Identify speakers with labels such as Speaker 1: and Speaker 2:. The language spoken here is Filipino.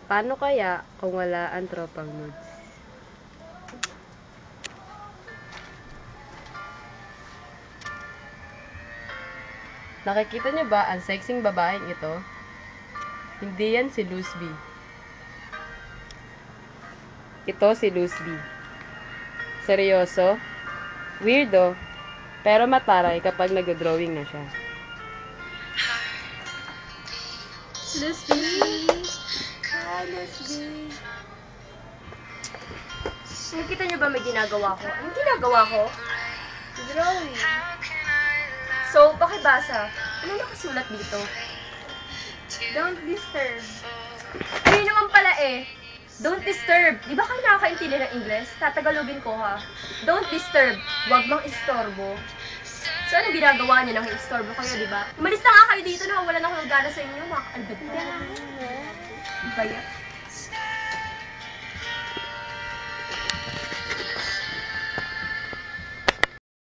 Speaker 1: Paano kaya kung wala ang tropang nudes? Nakikita niyo ba ang sexing babaeng ito? Hindi yan si Luz B. Ito si Luz B. Seryoso? Weirdo? Pero mataray kapag nag-drawing na siya.
Speaker 2: Luz B! Hi, Luz B! Nakikita niyo ba may ginagawa ko? Anong ginagawa ko? Drawing. So, pakibasa. Anong nakasulat dito? Don't disturb. Ayun naman pala eh. Don't disturb. Di ba kayo nakakaintindi ng Ingles? Tatagalogin ko ha. Don't disturb. Huwag mang istorbo. So, anong ginagawa niyo nang istorbo kayo, di ba? Umalis na nga kayo dito na wala na akong gana sa inyo. Mga kaalbad na. Ba yan?